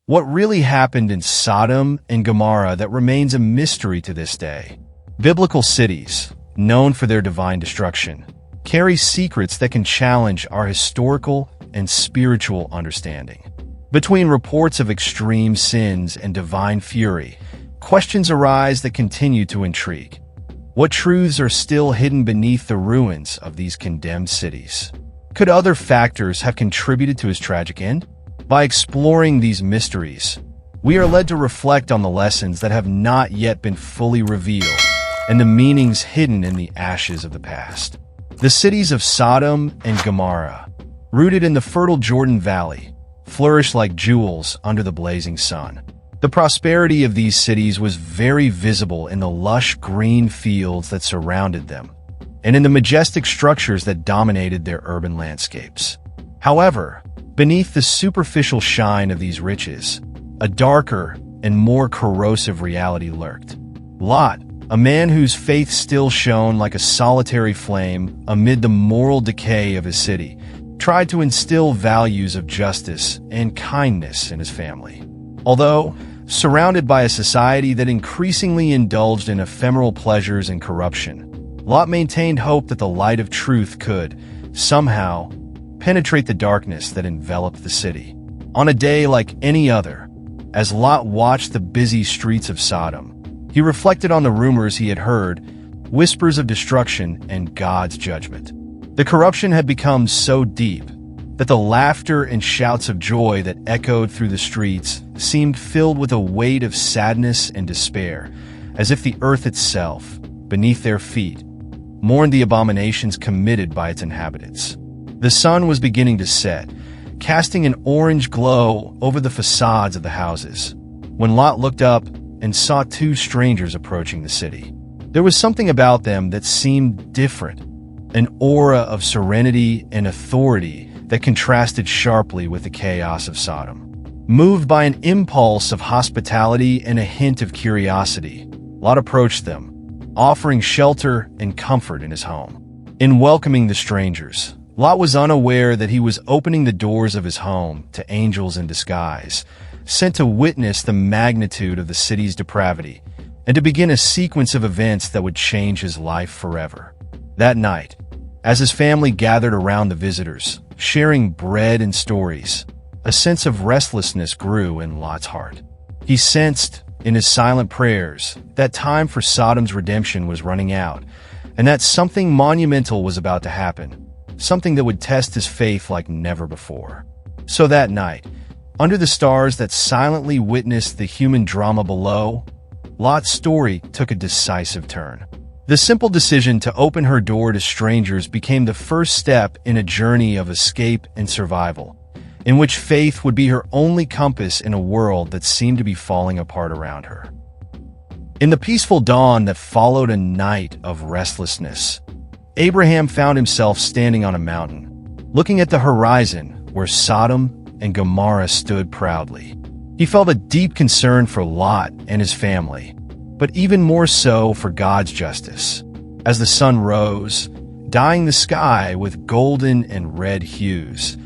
What really happened in Sodom and Gomorrah that remains a mystery to this day? Biblical cities, known for their divine destruction, carry secrets that can challenge our historical and spiritual understanding. Between reports of extreme sins and divine fury, questions arise that continue to intrigue. What truths are still hidden beneath the ruins of these condemned cities? Could other factors have contributed to his tragic end? By exploring these mysteries, we are led to reflect on the lessons that have not yet been fully revealed and the meanings hidden in the ashes of the past. The cities of Sodom and Gomorrah, rooted in the fertile Jordan Valley, flourished like jewels under the blazing sun. The prosperity of these cities was very visible in the lush green fields that surrounded them, and in the majestic structures that dominated their urban landscapes. However, beneath the superficial shine of these riches, a darker and more corrosive reality lurked. Lot, a man whose faith still shone like a solitary flame amid the moral decay of his city, tried to instill values of justice and kindness in his family. Although surrounded by a society that increasingly indulged in ephemeral pleasures and corruption, Lot maintained hope that the light of truth could, somehow, penetrate the darkness that enveloped the city. On a day like any other, as Lot watched the busy streets of Sodom, he reflected on the rumors he had heard, whispers of destruction and God's judgment. The corruption had become so deep that the laughter and shouts of joy that echoed through the streets seemed filled with a weight of sadness and despair, as if the earth itself, beneath their feet, mourned the abominations committed by its inhabitants. The sun was beginning to set, casting an orange glow over the facades of the houses, when Lot looked up and saw two strangers approaching the city. There was something about them that seemed different, an aura of serenity and authority that contrasted sharply with the chaos of Sodom. Moved by an impulse of hospitality and a hint of curiosity, Lot approached them, offering shelter and comfort in his home. In welcoming the strangers, Lot was unaware that he was opening the doors of his home to angels in disguise, sent to witness the magnitude of the city's depravity and to begin a sequence of events that would change his life forever. That night, as his family gathered around the visitors, sharing bread and stories, a sense of restlessness grew in Lot's heart. He sensed, in his silent prayers, that time for Sodom's redemption was running out, and that something monumental was about to happen, something that would test his faith like never before. So that night, under the stars that silently witnessed the human drama below, Lot's story took a decisive turn. The simple decision to open her door to strangers became the first step in a journey of escape and survival, in which faith would be her only compass in a world that seemed to be falling apart around her. In the peaceful dawn that followed a night of restlessness, Abraham found himself standing on a mountain, looking at the horizon where Sodom and Gomorrah stood proudly. He felt a deep concern for Lot and his family, but even more so for God's justice. As the sun rose, dyeing the sky with golden and red hues,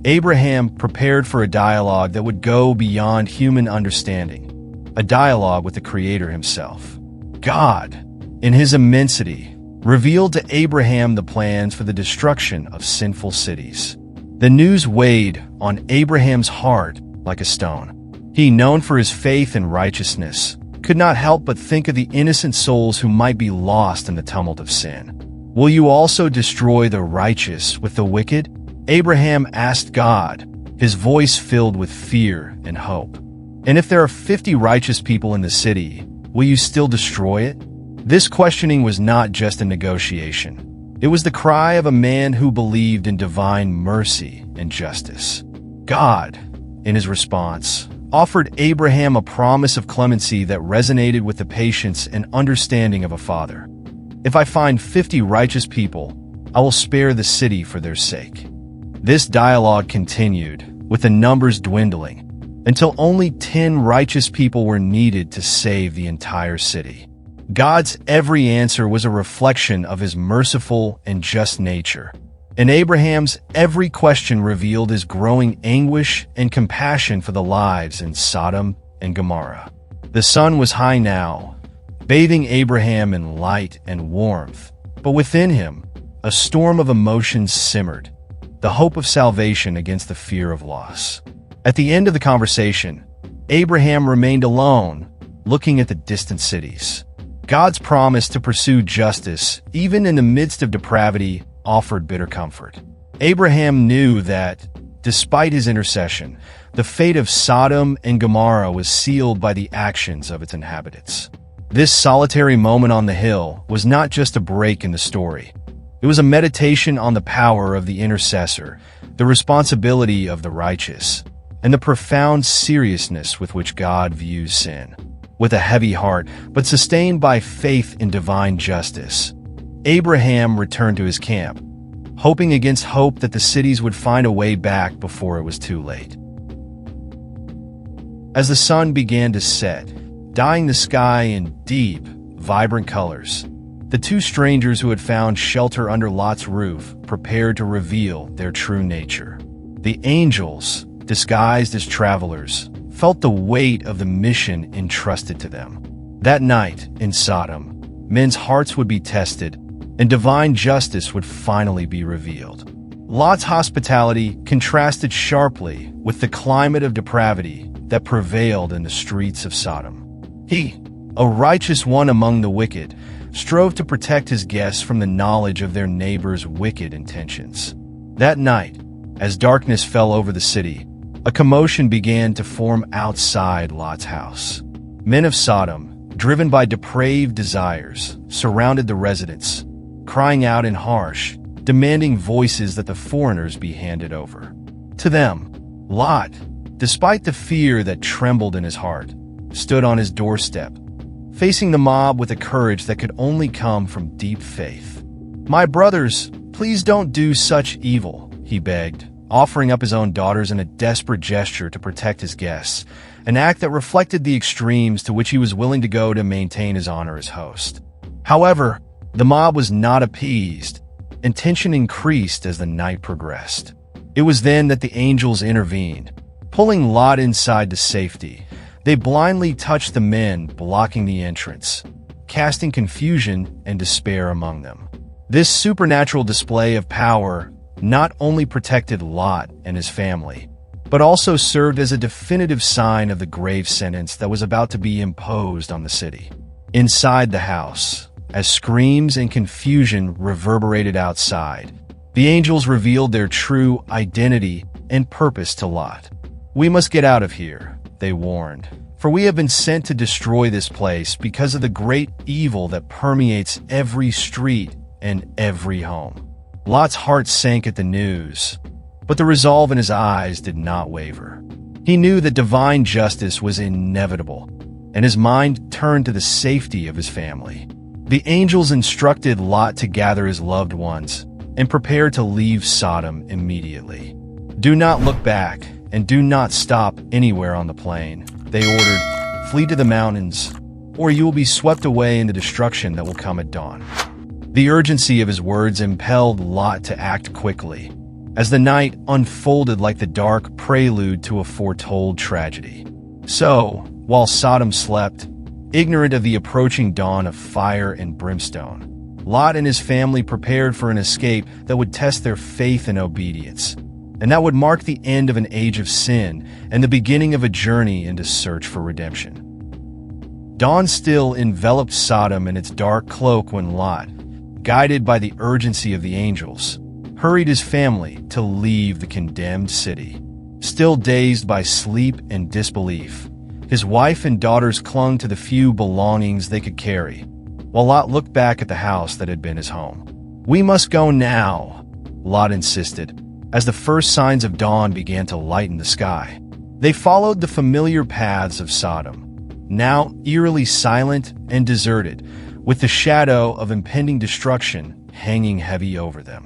Abraham prepared for a dialogue that would go beyond human understanding, a dialogue with the Creator himself. God, in his immensity, revealed to Abraham the plans for the destruction of sinful cities. The news weighed on Abraham's heart like a stone. He, known for his faith and righteousness, could not help but think of the innocent souls who might be lost in the tumult of sin. Will you also destroy the righteous with the wicked? Abraham asked God, his voice filled with fear and hope. And if there are 50 righteous people in the city, will you still destroy it? This questioning was not just a negotiation. It was the cry of a man who believed in divine mercy and justice. God, in his response, offered Abraham a promise of clemency that resonated with the patience and understanding of a father. If I find 50 righteous people, I will spare the city for their sake. This dialogue continued, with the numbers dwindling, until only 10 righteous people were needed to save the entire city. God's every answer was a reflection of his merciful and just nature, And Abraham's every question revealed his growing anguish and compassion for the lives in Sodom and Gomorrah. The sun was high now, bathing Abraham in light and warmth, but within him, a storm of emotions simmered, the hope of salvation against the fear of loss. At the end of the conversation, Abraham remained alone, looking at the distant cities. God's promise to pursue justice, even in the midst of depravity, offered bitter comfort. Abraham knew that, despite his intercession, the fate of Sodom and Gomorrah was sealed by the actions of its inhabitants. This solitary moment on the hill was not just a break in the story. It was a meditation on the power of the intercessor, the responsibility of the righteous, and the profound seriousness with which God views sin. With a heavy heart, but sustained by faith in divine justice, Abraham returned to his camp, hoping against hope that the cities would find a way back before it was too late. As the sun began to set, dyeing the sky in deep, vibrant colors, the two strangers who had found shelter under Lot's roof prepared to reveal their true nature. The angels, disguised as travelers, felt the weight of the mission entrusted to them. That night, in Sodom, men's hearts would be tested, and divine justice would finally be revealed. Lot's hospitality contrasted sharply with the climate of depravity that prevailed in the streets of Sodom. He, a righteous one among the wicked, strove to protect his guests from the knowledge of their neighbors' wicked intentions. That night, as darkness fell over the city, a commotion began to form outside Lot's house. Men of Sodom, driven by depraved desires, surrounded the residents, crying out in harsh, demanding voices that the foreigners be handed over. To them, Lot, despite the fear that trembled in his heart, stood on his doorstep, facing the mob with a courage that could only come from deep faith. "My brothers, please don't do such evil," he begged, offering up his own daughters in a desperate gesture to protect his guests, an act that reflected the extremes to which he was willing to go to maintain his honor as host. However, the mob was not appeased, and tension increased as the night progressed. It was then that the angels intervened, pulling Lot inside to safety. They blindly touched the men blocking the entrance, casting confusion and despair among them. This supernatural display of power not only protected Lot and his family, but also served as a definitive sign of the grave sentence that was about to be imposed on the city. Inside the house, as screams and confusion reverberated outside, the angels revealed their true identity and purpose to Lot. "We must get out of here," they warned, "for we have been sent to destroy this place because of the great evil that permeates every street and every home." Lot's heart sank at the news, but the resolve in his eyes did not waver. He knew that divine justice was inevitable, and his mind turned to the safety of his family. The angels instructed Lot to gather his loved ones and prepare to leave Sodom immediately. "Do not look back, and do not stop anywhere on the plain," they ordered. "Flee to the mountains, or you will be swept away in the destruction that will come at dawn." The urgency of his words impelled Lot to act quickly, as the night unfolded like the dark prelude to a foretold tragedy. So, while Sodom slept, ignorant of the approaching dawn of fire and brimstone, Lot and his family prepared for an escape that would test their faith and obedience, and that would mark the end of an age of sin and the beginning of a journey into search for redemption. Dawn still enveloped Sodom in its dark cloak when Lot, guided by the urgency of the angels, hurried his family to leave the condemned city. Still dazed by sleep and disbelief, his wife and daughters clung to the few belongings they could carry, while Lot looked back at the house that had been his home. "We must go now," Lot insisted, as the first signs of dawn began to lighten the sky. They followed the familiar paths of Sodom, now eerily silent and deserted, with the shadow of impending destruction hanging heavy over them.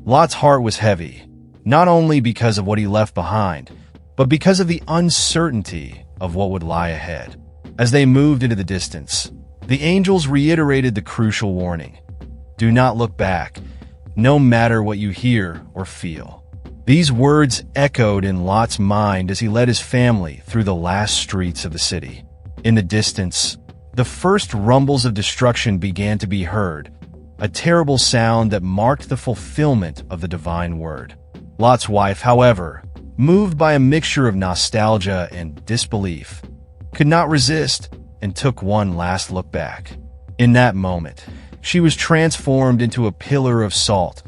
Lot's heart was heavy, not only because of what he left behind, but because of the uncertainty of what would lie ahead. As they moved into the distance, the angels reiterated the crucial warning: "Do not look back, no matter what you hear or feel." These words echoed in Lot's mind as he led his family through the last streets of the city. In the distance, the first rumbles of destruction began to be heard, a terrible sound that marked the fulfillment of the divine word. Lot's wife, however, moved by a mixture of nostalgia and disbelief, could not resist and took one last look back. In that moment, she was transformed into a pillar of salt,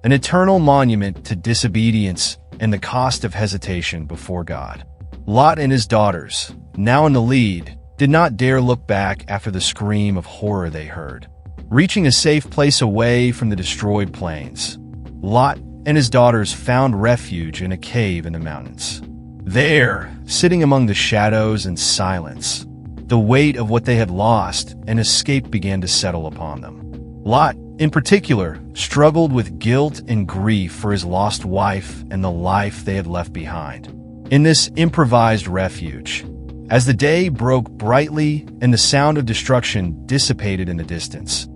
an eternal monument to disobedience and the cost of hesitation before God. Lot and his daughters, now in the lead, did not dare look back after the scream of horror they heard. Reaching a safe place away from the destroyed plains, Lot and his daughters found refuge in a cave in the mountains. There, sitting among the shadows and silence, the weight of what they had lost and escaped began to settle upon them. Lot, in particular, struggled with guilt and grief for his lost wife and the life they had left behind. In this improvised refuge, as the day broke brightly and the sound of destruction dissipated in the distance,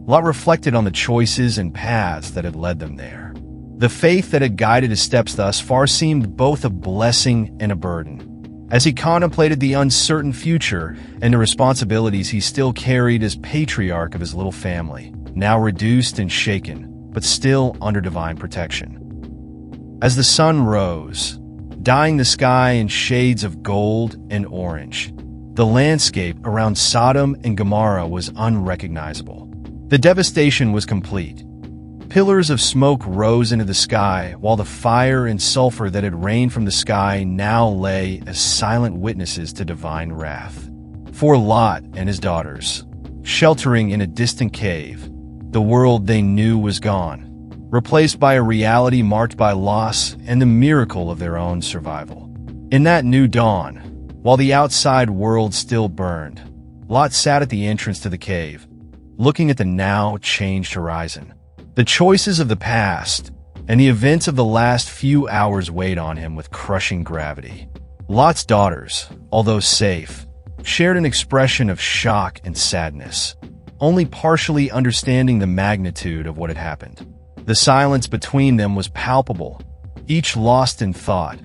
Lot reflected on the choices and paths that had led them there. The faith that had guided his steps thus far seemed both a blessing and a burden. As he contemplated the uncertain future and the responsibilities he still carried as patriarch of his little family, now reduced and shaken, but still under divine protection. As the sun rose, dyeing the sky in shades of gold and orange, the landscape around Sodom and Gomorrah was unrecognizable. The devastation was complete. Pillars of smoke rose into the sky, while the fire and sulfur that had rained from the sky now lay as silent witnesses to divine wrath. For Lot and his daughters, sheltering in a distant cave, the world they knew was gone, replaced by a reality marked by loss and the miracle of their own survival. In that new dawn, while the outside world still burned, Lot sat at the entrance to the cave, looking at the now changed horizon. The choices of the past and the events of the last few hours weighed on him with crushing gravity. Lot's daughters, although safe, shared an expression of shock and sadness, only partially understanding the magnitude of what had happened. The silence between them was palpable, each lost in thought,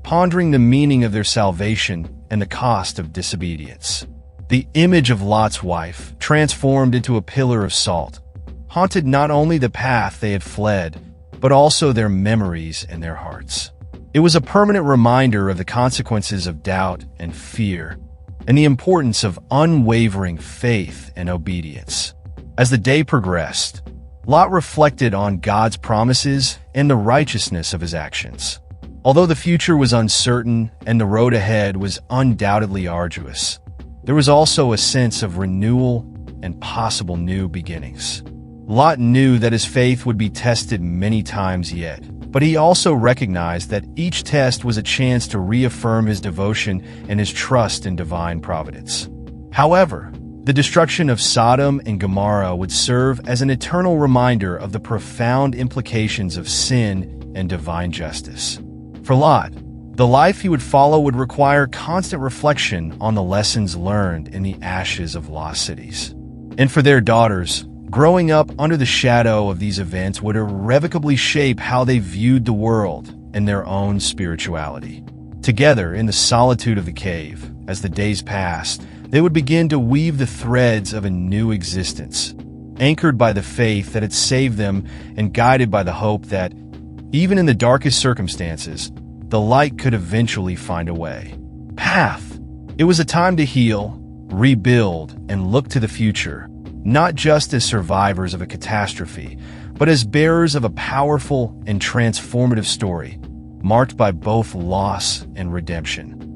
pondering the meaning of their salvation and the cost of disobedience. The image of Lot's wife, transformed into a pillar of salt, haunted not only the path they had fled, but also their memories and their hearts. It was a permanent reminder of the consequences of doubt and fear, and the importance of unwavering faith and obedience. As the day progressed, Lot reflected on God's promises and the righteousness of his actions. Although the future was uncertain and the road ahead was undoubtedly arduous, there was also a sense of renewal and possible new beginnings. Lot knew that his faith would be tested many times yet, but he also recognized that each test was a chance to reaffirm his devotion and his trust in divine providence. However, the destruction of Sodom and Gomorrah would serve as an eternal reminder of the profound implications of sin and divine justice. For Lot, the life he would follow would require constant reflection on the lessons learned in the ashes of lost cities. And for their daughters, growing up under the shadow of these events would irrevocably shape how they viewed the world and their own spirituality. Together, in the solitude of the cave, as the days passed, they would begin to weave the threads of a new existence, anchored by the faith that had saved them and guided by the hope that, even in the darkest circumstances, the light could eventually find a way. It was a time to heal, rebuild, and look to the future, not just as survivors of a catastrophe, but as bearers of a powerful and transformative story, marked by both loss and redemption.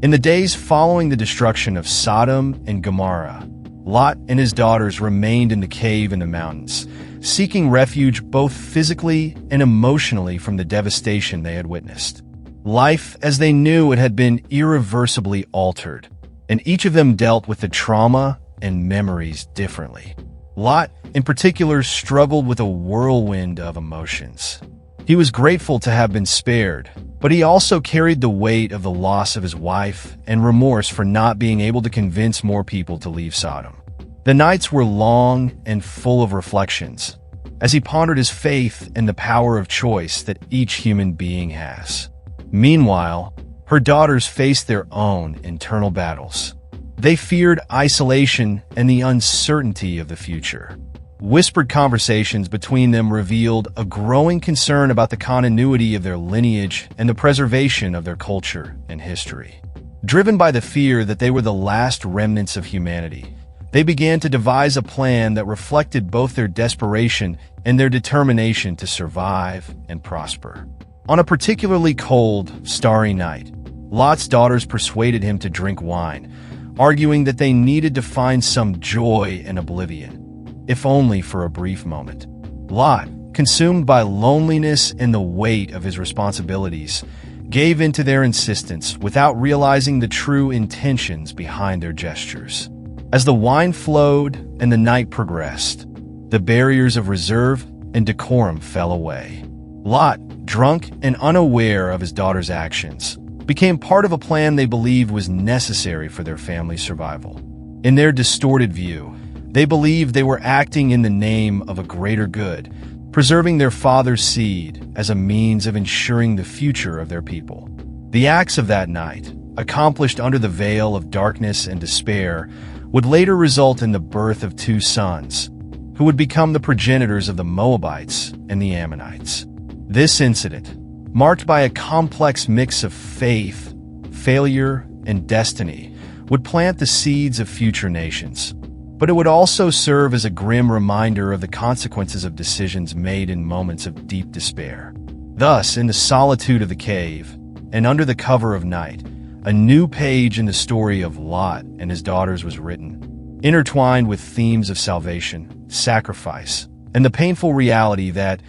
In the days following the destruction of Sodom and Gomorrah, Lot and his daughters remained in the cave in the mountains, seeking refuge both physically and emotionally from the devastation they had witnessed. Life, as they knew it, had been irreversibly altered, and each of them dealt with the trauma and memories differently. Lot, in particular, struggled with a whirlwind of emotions. He was grateful to have been spared, but he also carried the weight of the loss of his wife and remorse for not being able to convince more people to leave Sodom. The nights were long and full of reflections, as he pondered his faith in the power of choice that each human being has. Meanwhile, her daughters faced their own internal battles. They feared isolation and the uncertainty of the future. Whispered conversations between them revealed a growing concern about the continuity of their lineage and the preservation of their culture and history. Driven by the fear that they were the last remnants of humanity, they began to devise a plan that reflected both their desperation and their determination to survive and prosper. On a particularly cold, starry night, Lot's daughters persuaded him to drink wine, arguing that they needed to find some joy in oblivion, if only for a brief moment. Lot, consumed by loneliness and the weight of his responsibilities, gave in to their insistence without realizing the true intentions behind their gestures. As the wine flowed and the night progressed, the barriers of reserve and decorum fell away. Lot, drunk and unaware of his daughter's actions, became part of a plan they believed was necessary for their family's survival. In their distorted view, they believed they were acting in the name of a greater good, preserving their father's seed as a means of ensuring the future of their people. The acts of that night, accomplished under the veil of darkness and despair, would later result in the birth of two sons, who would become the progenitors of the Moabites and the Ammonites. This incident, marked by a complex mix of faith, failure, and destiny, would plant the seeds of future nations. But it would also serve as a grim reminder of the consequences of decisions made in moments of deep despair. Thus, in the solitude of the cave, and under the cover of night, a new page in the story of Lot and his daughters was written, intertwined with themes of salvation, sacrifice, and the painful reality that,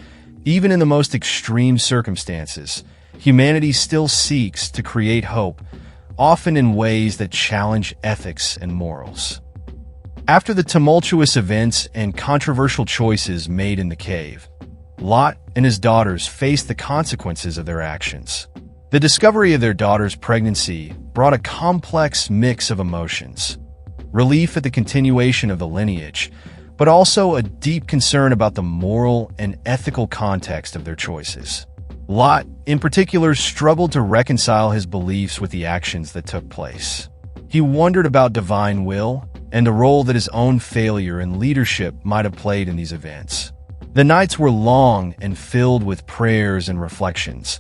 even in the most extreme circumstances, humanity still seeks to create hope, often in ways that challenge ethics and morals. After the tumultuous events and controversial choices made in the cave, Lot and his daughters faced the consequences of their actions. The discovery of their daughter's pregnancy brought a complex mix of emotions: relief at the continuation of the lineage, but also a deep concern about the moral and ethical context of their choices. Lot, in particular, struggled to reconcile his beliefs with the actions that took place. He wondered about divine will and the role that his own failure and leadership might have played in these events. The nights were long and filled with prayers and reflections,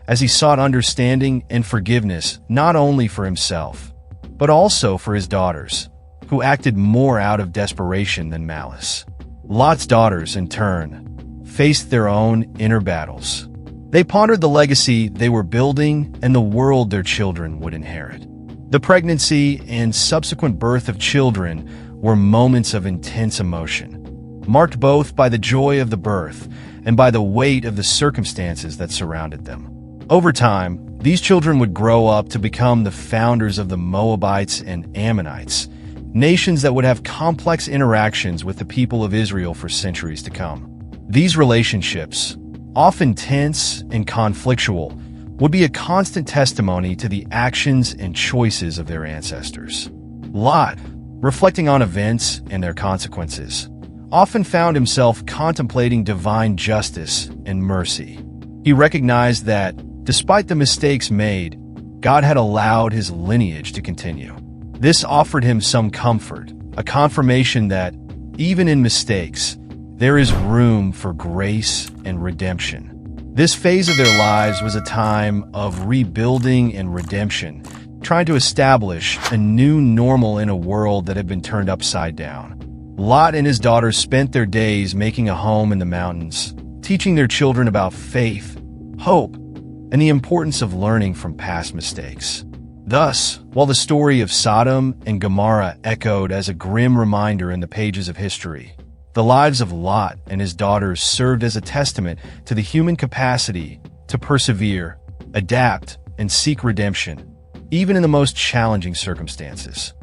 as he sought understanding and forgiveness not only for himself, but also for his daughters, who acted more out of desperation than malice. Lot's daughters, in turn, faced their own inner battles. They pondered the legacy they were building and the world their children would inherit. The pregnancy and subsequent birth of children were moments of intense emotion, marked both by the joy of the birth and by the weight of the circumstances that surrounded them. Over time, these children would grow up to become the founders of the Moabites and Ammonites, nations that would have complex interactions with the people of Israel for centuries to come. These relationships, often tense and conflictual, would be a constant testimony to the actions and choices of their ancestors. Lot, reflecting on events and their consequences, often found himself contemplating divine justice and mercy. He recognized that, despite the mistakes made, God had allowed his lineage to continue. This offered him some comfort, a confirmation that, even in mistakes, there is room for grace and redemption. This phase of their lives was a time of rebuilding and redemption, trying to establish a new normal in a world that had been turned upside down. Lot and his daughters spent their days making a home in the mountains, teaching their children about faith, hope, and the importance of learning from past mistakes. Thus, while the story of Sodom and Gomorrah echoed as a grim reminder in the pages of history, the lives of Lot and his daughters served as a testament to the human capacity to persevere, adapt, and seek redemption, even in the most challenging circumstances.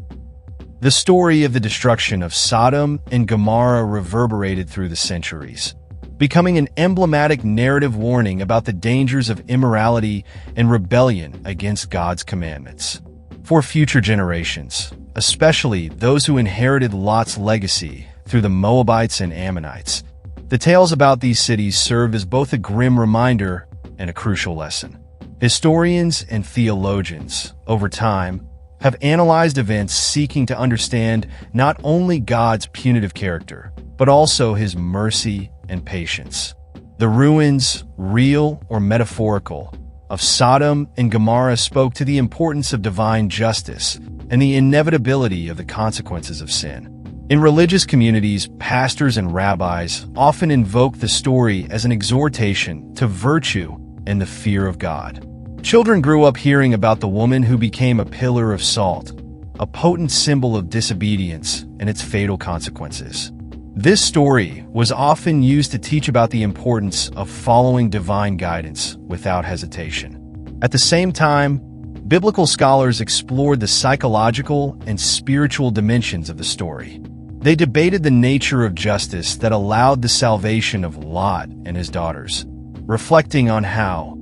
The story of the destruction of Sodom and Gomorrah reverberated through the centuries, becoming an emblematic narrative warning about the dangers of immorality and rebellion against God's commandments. For future generations, especially those who inherited Lot's legacy through the Moabites and Ammonites, The tales about these cities serve as both a grim reminder and a crucial lesson. Historians and theologians, over time, have analyzed events seeking to understand not only God's punitive character, but also his mercy and patience. The ruins, real or metaphorical, of Sodom and Gomorrah spoke to the importance of divine justice and the inevitability of the consequences of sin. In religious communities, pastors and rabbis often invoke the story as an exhortation to virtue and the fear of God. Children grew up hearing about the woman who became a pillar of salt, a potent symbol of disobedience and its fatal consequences. This story was often used to teach about the importance of following divine guidance without hesitation. At the same time, biblical scholars explored the psychological and spiritual dimensions of the story. They debated the nature of justice that allowed the salvation of Lot and his daughters, reflecting on how,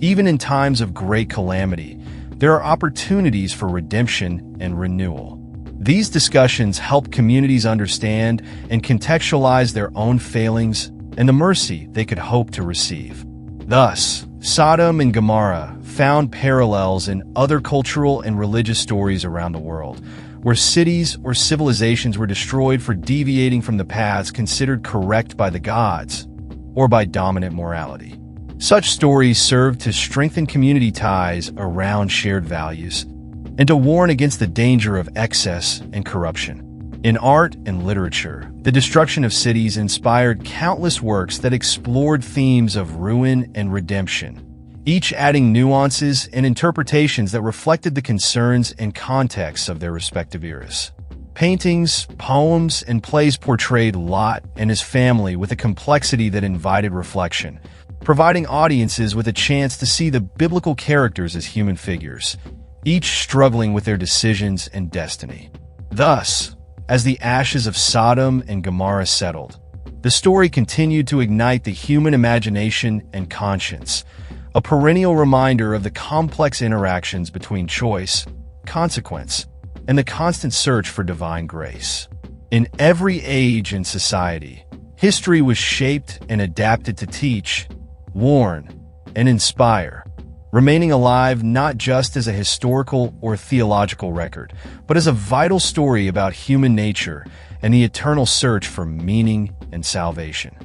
even in times of great calamity, there are opportunities for redemption and renewal. These discussions help communities understand and contextualize their own failings and the mercy they could hope to receive. Thus, Sodom and Gomorrah found parallels in other cultural and religious stories around the world, where cities or civilizations were destroyed for deviating from the paths considered correct by the gods or by dominant morality. Such stories serve to strengthen community ties around shared values and to warn against the danger of excess and corruption. In art and literature, the destruction of cities inspired countless works that explored themes of ruin and redemption, each adding nuances and interpretations that reflected the concerns and contexts of their respective eras. Paintings, poems, and plays portrayed Lot and his family with a complexity that invited reflection, providing audiences with a chance to see the biblical characters as human figures, each struggling with their decisions and destiny. Thus, as the ashes of Sodom and Gomorrah settled, the story continued to ignite the human imagination and conscience, a perennial reminder of the complex interactions between choice, consequence, and the constant search for divine grace. In every age and society, history was shaped and adapted to teach, warn, and inspire, remaining alive not just as a historical or theological record, but as a vital story about human nature and the eternal search for meaning and salvation.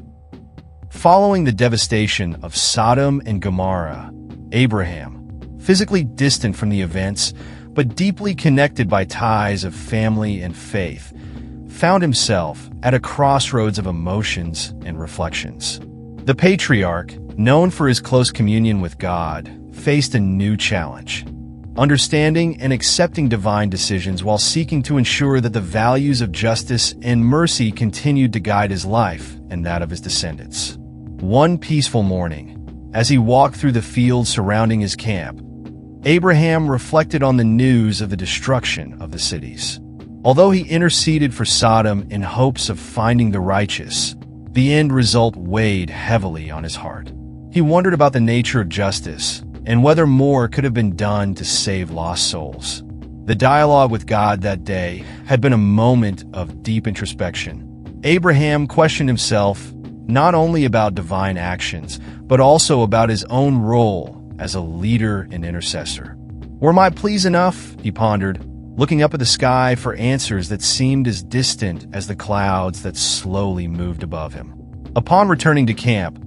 Following the devastation of Sodom and Gomorrah, Abraham, physically distant from the events but deeply connected by ties of family and faith, found himself at a crossroads of emotions and reflections. The patriarch, known for his close communion with God, faced a new challenge: understanding and accepting divine decisions while seeking to ensure that the values of justice and mercy continued to guide his life and that of his descendants. One peaceful morning, as he walked through the fields surrounding his camp, Abraham reflected on the news of the destruction of the cities. Although he interceded for Sodom in hopes of finding the righteous, the end result weighed heavily on his heart. He wondered about the nature of justice and whether more could have been done to save lost souls. The dialogue with God that day had been a moment of deep introspection. Abraham questioned himself not only about divine actions, but also about his own role as a leader and intercessor. Were my pleas enough? He pondered, looking up at the sky for answers that seemed as distant as the clouds that slowly moved above him. Upon returning to camp,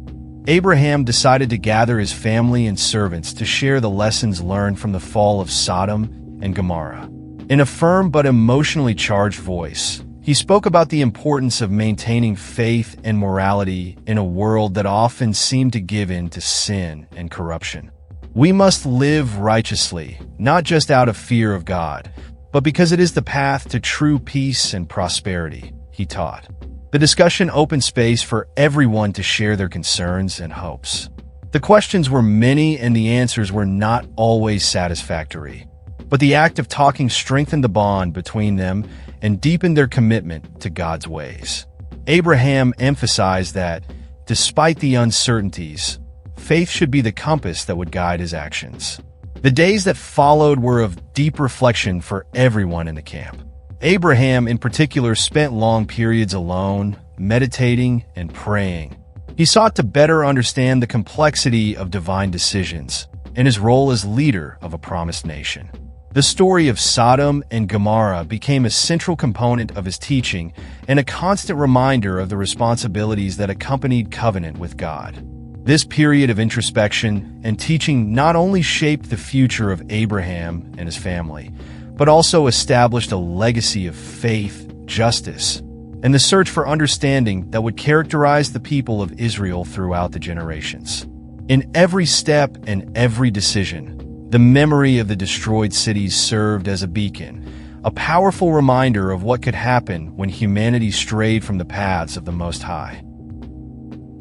Abraham decided to gather his family and servants to share the lessons learned from the fall of Sodom and Gomorrah. In a firm but emotionally charged voice, he spoke about the importance of maintaining faith and morality in a world that often seemed to give in to sin and corruption. We must live righteously, not just out of fear of God, but because it is the path to true peace and prosperity, he taught. The discussion opened space for everyone to share their concerns and hopes. The questions were many and the answers were not always satisfactory, but the act of talking strengthened the bond between them and deepened their commitment to God's ways. Abraham emphasized that, despite the uncertainties, faith should be the compass that would guide his actions. The days that followed were of deep reflection for everyone in the camp. Abraham, in particular, spent long periods alone, meditating, and praying. He sought to better understand the complexity of divine decisions and his role as leader of a promised nation. The story of Sodom and Gomorrah became a central component of his teaching and a constant reminder of the responsibilities that accompanied covenant with God. This period of introspection and teaching not only shaped the future of Abraham and his family, but also established a legacy of faith, justice, and the search for understanding that would characterize the people of Israel throughout the generations. In every step and every decision, the memory of the destroyed cities served as a beacon, a powerful reminder of what could happen when humanity strayed from the paths of the Most High.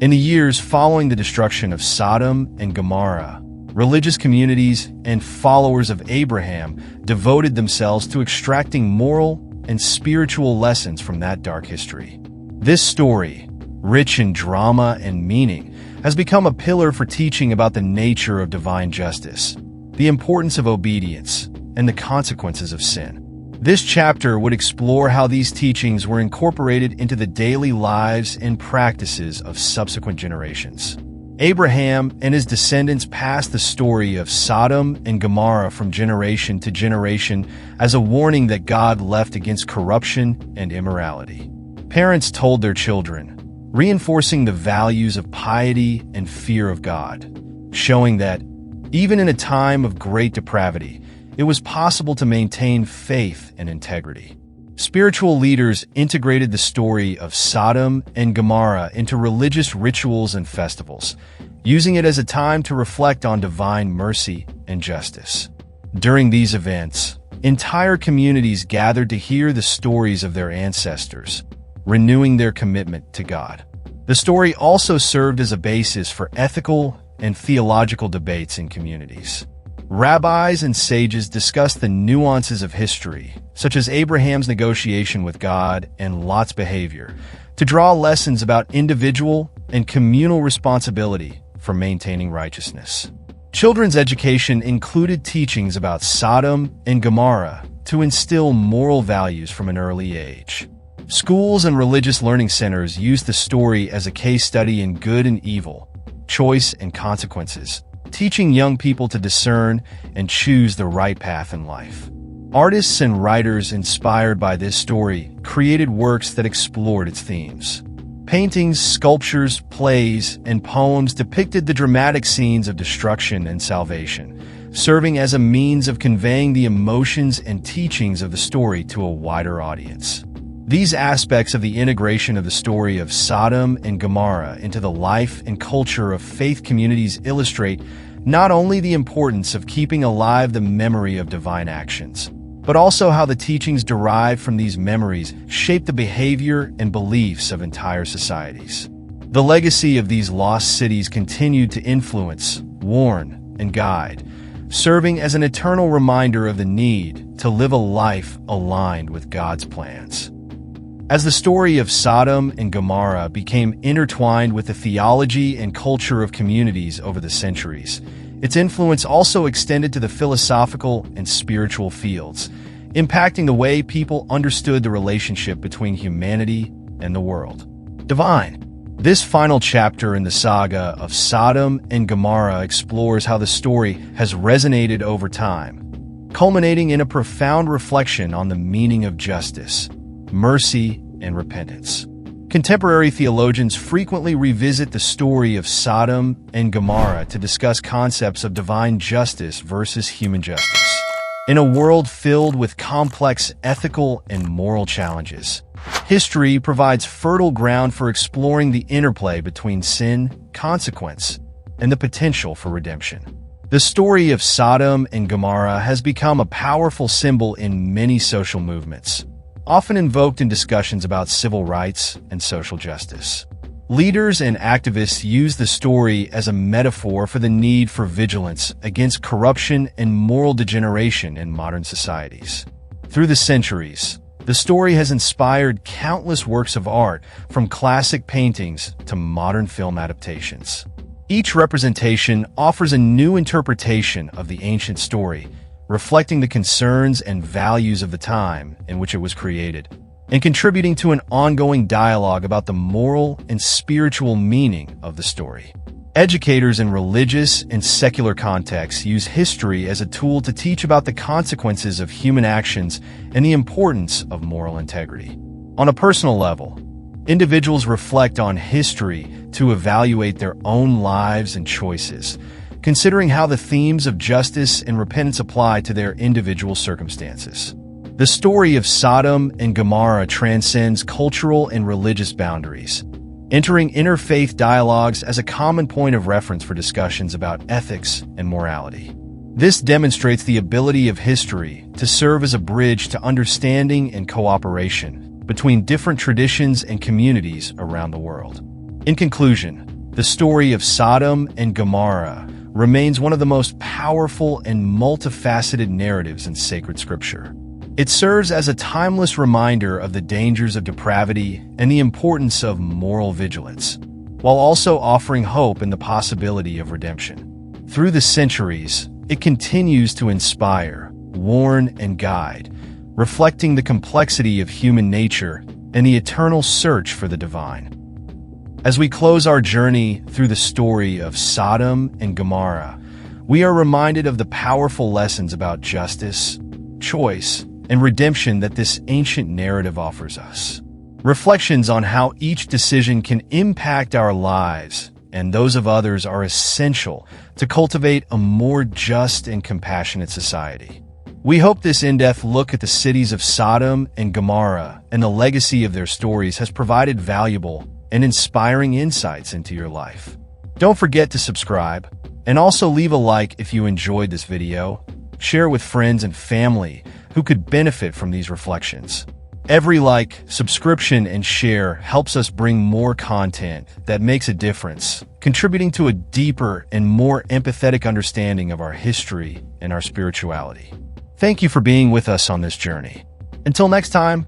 In the years following the destruction of Sodom and Gomorrah, religious communities and followers of Abraham devoted themselves to extracting moral and spiritual lessons from that dark history. This story, rich in drama and meaning, has become a pillar for teaching about the nature of divine justice, the importance of obedience, and the consequences of sin. This chapter would explore how these teachings were incorporated into the daily lives and practices of subsequent generations. Abraham and his descendants passed the story of Sodom and Gomorrah from generation to generation as a warning that God left against corruption and immorality. Parents told their children, reinforcing the values of piety and fear of God, showing that, even in a time of great depravity, it was possible to maintain faith and integrity. Spiritual leaders integrated the story of Sodom and Gomorrah into religious rituals and festivals, using it as a time to reflect on divine mercy and justice. During these events, entire communities gathered to hear the stories of their ancestors, renewing their commitment to God. The story also served as a basis for ethical and theological debates in communities. Rabbis and sages discussed the nuances of history, such as Abraham's negotiation with God and Lot's behavior, to draw lessons about individual and communal responsibility for maintaining righteousness. Children's education included teachings about Sodom and Gomorrah to instill moral values from an early age. Schools and religious learning centers used the story as a case study in good and evil, choice and consequences, teaching young people to discern and choose the right path in life. Artists and writers inspired by this story created works that explored its themes. Paintings, sculptures, plays, and poems depicted the dramatic scenes of destruction and salvation, serving as a means of conveying the emotions and teachings of the story to a wider audience. These aspects of the integration of the story of Sodom and Gomorrah into the life and culture of faith communities illustrate not only the importance of keeping alive the memory of divine actions, but also how the teachings derived from these memories shape the behavior and beliefs of entire societies. The legacy of these lost cities continued to influence, warn, and guide, serving as an eternal reminder of the need to live a life aligned with God's plans. As the story of Sodom and Gomorrah became intertwined with the theology and culture of communities over the centuries, its influence also extended to the philosophical and spiritual fields, impacting the way people understood the relationship between humanity and the world. Divine. This final chapter in the saga of Sodom and Gomorrah explores how the story has resonated over time, culminating in a profound reflection on the meaning of justice, mercy, and repentance. Contemporary theologians frequently revisit the story of Sodom and Gomorrah to discuss concepts of divine justice versus human justice. In a world filled with complex ethical and moral challenges, history provides fertile ground for exploring the interplay between sin, consequence, and the potential for redemption. The story of Sodom and Gomorrah has become a powerful symbol in many social movements, often invoked in discussions about civil rights and social justice. Leaders and activists use the story as a metaphor for the need for vigilance against corruption and moral degeneration in modern societies. Through the centuries, the story has inspired countless works of art, from classic paintings to modern film adaptations. Each representation offers a new interpretation of the ancient story, reflecting the concerns and values of the time in which it was created. and contributing to an ongoing dialogue about the moral and spiritual meaning of the story. Educators in religious and secular contexts use history as a tool to teach about the consequences of human actions and the importance of moral integrity. On a personal level, individuals reflect on history to evaluate their own lives and choices, considering how the themes of justice and repentance apply to their individual circumstances. The story of Sodom and Gomorrah transcends cultural and religious boundaries, entering interfaith dialogues as a common point of reference for discussions about ethics and morality. This demonstrates the ability of history to serve as a bridge to understanding and cooperation between different traditions and communities around the world. In conclusion, the story of Sodom and Gomorrah remains one of the most powerful and multifaceted narratives in sacred scripture. It serves as a timeless reminder of the dangers of depravity and the importance of moral vigilance, while also offering hope in the possibility of redemption. Through the centuries, it continues to inspire, warn, and guide, reflecting the complexity of human nature and the eternal search for the divine. As we close our journey through the story of Sodom and Gomorrah, we are reminded of the powerful lessons about justice, choice, and redemption that this ancient narrative offers us. Reflections on how each decision can impact our lives and those of others are essential to cultivate a more just and compassionate society. We hope this in-depth look at the cities of Sodom and Gomorrah and the legacy of their stories has provided valuable and inspiring insights into your life. Don't forget to subscribe and also leave a like if you enjoyed this video. Share with friends and family who could benefit from these reflections. Every like, subscription, and share helps us bring more content that makes a difference, contributing to a deeper and more empathetic understanding of our history and our spirituality. Thank you for being with us on this journey. Until next time,